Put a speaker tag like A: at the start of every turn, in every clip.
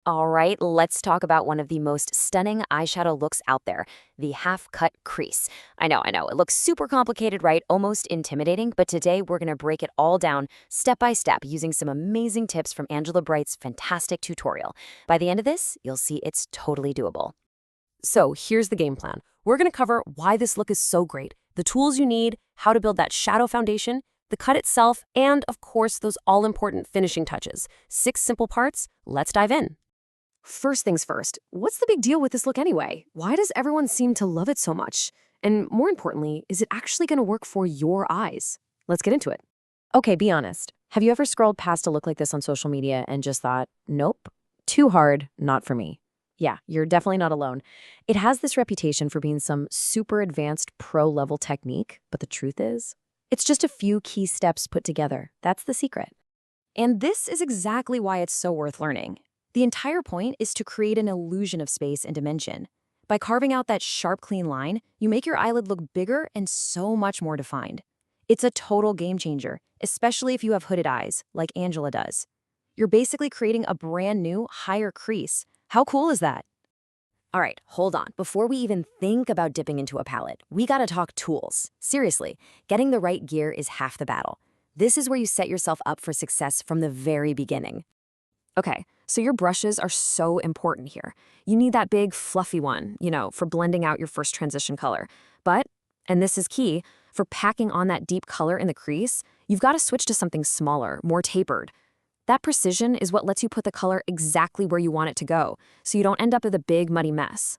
A: All right, let's talk about one of the most stunning eyeshadow looks out there, the half-cut crease. I know, it looks super complicated, right? Almost intimidating, but today we're gonna break it all down step by step using some amazing tips from Angela Bright's fantastic tutorial. By the end of this, you'll see it's totally doable.
B: So here's the game plan. We're going to cover why this look is so great, the tools you need, how to build that shadow foundation, the cut itself, and of course, those all-important finishing touches. 6 simple parts. Let's dive in. First things first, what's the big deal with this look anyway? Why does everyone seem to love it so much? And more importantly, is it actually going to work for your eyes? Let's get into it. Okay, be honest. Have you ever scrolled past a look like this on social media and just thought, nope, too hard, not for me? Yeah, you're definitely not alone. It has this reputation for being some super advanced pro-level technique, but the truth is, it's just a few key steps put together. That's the secret. And this is exactly why it's so worth learning. The entire point is to create an illusion of space and dimension. By carving out that sharp, clean line, you make your eyelid look bigger and so much more defined. It's a total game changer, especially if you have hooded eyes, like Angela does. You're basically creating a brand new, higher crease. How cool is that? All right, hold on. Before we even think about dipping into a palette, we gotta talk tools. Seriously, getting the right gear is half the battle. This is where you set yourself up for success from the very beginning. Okay, so your brushes are so important here. You need that big, fluffy one, for blending out your first transition color. But, and this is key, for packing on that deep color in the crease, you've got to switch to something smaller, more tapered. That precision is what lets you put the color exactly where you want it to go, so you don't end up with a big, muddy mess.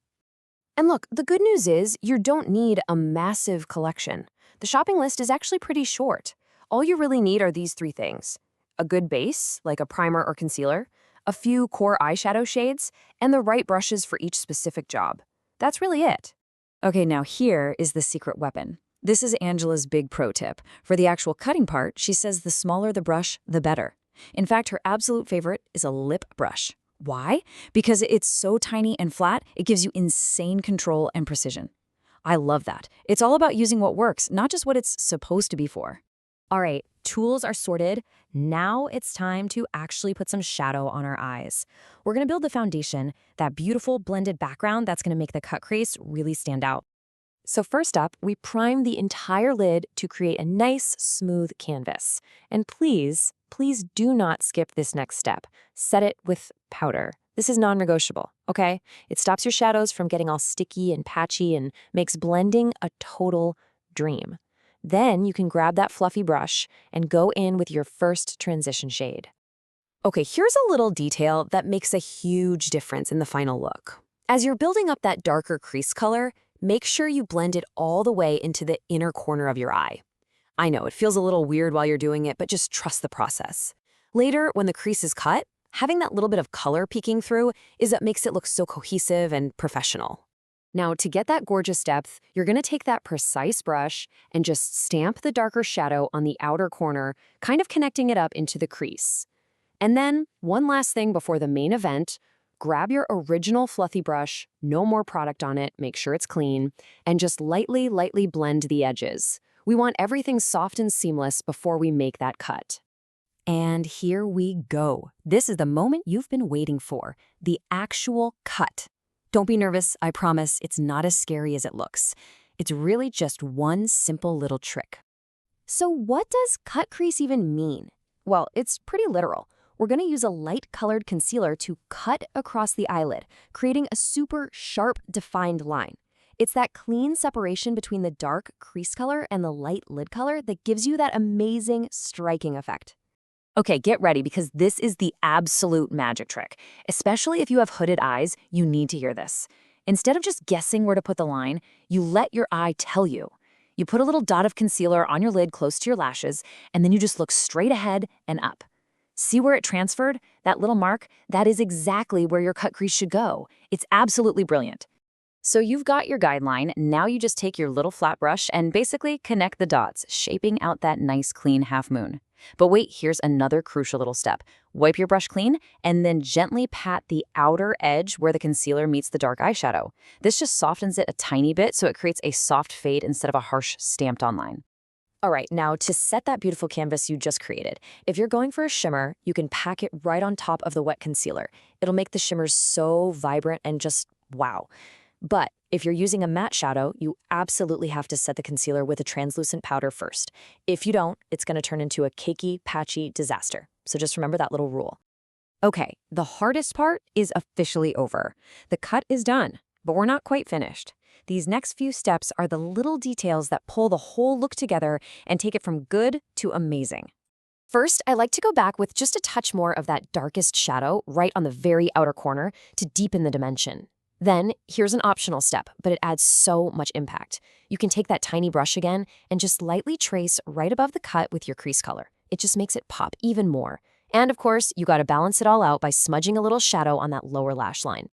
B: And look, the good news is you don't need a massive collection. The shopping list is actually pretty short. All you really need are these 3 things: a good base, like a primer or concealer, a few core eyeshadow shades, and the right brushes for each specific job. That's really it. Okay, now here is the secret weapon. This is Angela's big pro tip. For the actual cutting part, she says the smaller the brush, the better. In fact, her absolute favorite is a lip brush. Why? Because it's so tiny and flat, it gives you insane control and precision. I love that. It's all about using what works, not just what it's supposed to be for. All right, tools are sorted. Now it's time to actually put some shadow on our eyes. We're going to build the foundation, that beautiful blended background that's going to make the cut crease really stand out. So first up, we prime the entire lid to create a nice, smooth canvas. And please do not skip this next step. Set it with powder. This is non-negotiable, okay? It stops your shadows from getting all sticky and patchy and makes blending a total dream. Then you can grab that fluffy brush and go in with your first transition shade. Okay, here's a little detail that makes a huge difference in the final look. As you're building up that darker crease color, make sure you blend it all the way into the inner corner of your eye. I know, it feels a little weird while you're doing it, but just trust the process. Later, when the crease is cut, having that little bit of color peeking through is what makes it look so cohesive and professional. Now, to get that gorgeous depth, you're going to take that precise brush and just stamp the darker shadow on the outer corner, kind of connecting it up into the crease. And then, one last thing before the main event, grab your original fluffy brush, no more product on it, make sure it's clean, and just lightly blend the edges. We want everything soft and seamless before we make that cut. And here we go. This is the moment you've been waiting for, the actual cut. Don't be nervous, I promise, it's not as scary as it looks. It's really just one simple little trick. So what does cut crease even mean? Well, it's pretty literal. We're going to use a light-colored concealer to cut across the eyelid, creating a super sharp, defined line. It's that clean separation between the dark crease color and the light lid color that gives you that amazing, striking effect. Okay, get ready because this is the absolute magic trick. Especially if you have hooded eyes, you need to hear this. Instead of just guessing where to put the line, you let your eye tell you. You put a little dot of concealer on your lid close to your lashes, and then you just look straight ahead and up. See where it transferred? That little mark? That is exactly where your cut crease should go. It's absolutely brilliant. So you've got your guideline, now you just take your little flat brush and basically connect the dots, shaping out that nice clean half moon. But wait, here's another crucial little step. Wipe your brush clean and then gently pat the outer edge where the concealer meets the dark eyeshadow. This just softens it a tiny bit so it creates a soft fade instead of a harsh stamped on line.
A: All right, now to set that beautiful canvas you just created, if you're going for a shimmer, you can pack it right on top of the wet concealer. It'll make the shimmers so vibrant and just wow. But if you're using a matte shadow, you absolutely have to set the concealer with a translucent powder first. If you don't, it's going to turn into a cakey, patchy disaster. So just remember that little rule.
B: Okay, the hardest part is officially over. The cut is done, but we're not quite finished. These next few steps are the little details that pull the whole look together and take it from good to amazing. First, I like to go back with just a touch more of that darkest shadow right on the very outer corner to deepen the dimension. Then, here's an optional step, but it adds so much impact. You can take that tiny brush again and just lightly trace right above the cut with your crease color. It just makes it pop even more. And of course, you gotta balance it all out by smudging a little shadow on that lower lash line.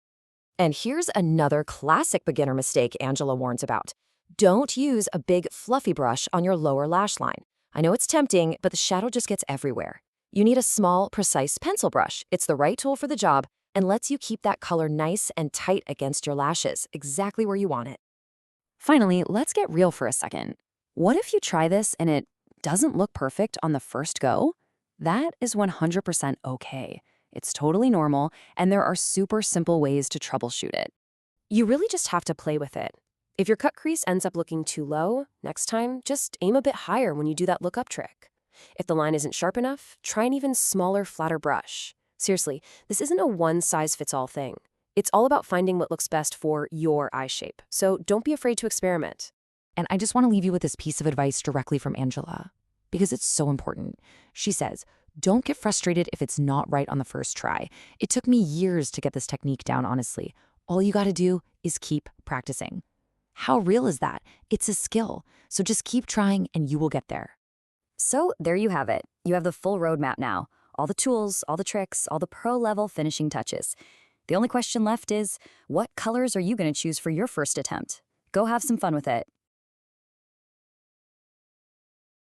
B: And here's another classic beginner mistake Angela warns about. Don't use a big, fluffy brush on your lower lash line. I know it's tempting, but the shadow just gets everywhere. You need a small, precise pencil brush. It's the right tool for the job and lets you keep that color nice and tight against your lashes, exactly where you want it. Finally, let's get real for a second. What if you try this and it doesn't look perfect on the first go? That is 100% okay. It's totally normal, and there are super simple ways to troubleshoot it. You really just have to play with it. If your cut crease ends up looking too low, next time, just aim a bit higher when you do that look-up trick. If the line isn't sharp enough, try an even smaller, flatter brush. Seriously, this isn't a one-size-fits-all thing. It's all about finding what looks best for your eye shape, so don't be afraid to experiment. And I just want to leave you with this piece of advice directly from Angela, because it's so important. She says, don't get frustrated if it's not right on the first try. It took me years to get this technique down, honestly. All you gotta do is keep practicing. How real is that? It's a skill. So just keep trying and you will get there.
A: So there you have it. You have the full roadmap now. All the tools, all the tricks, all the pro-level finishing touches. The only question left is, what colors are you going to choose for your first attempt? Go have some fun with it.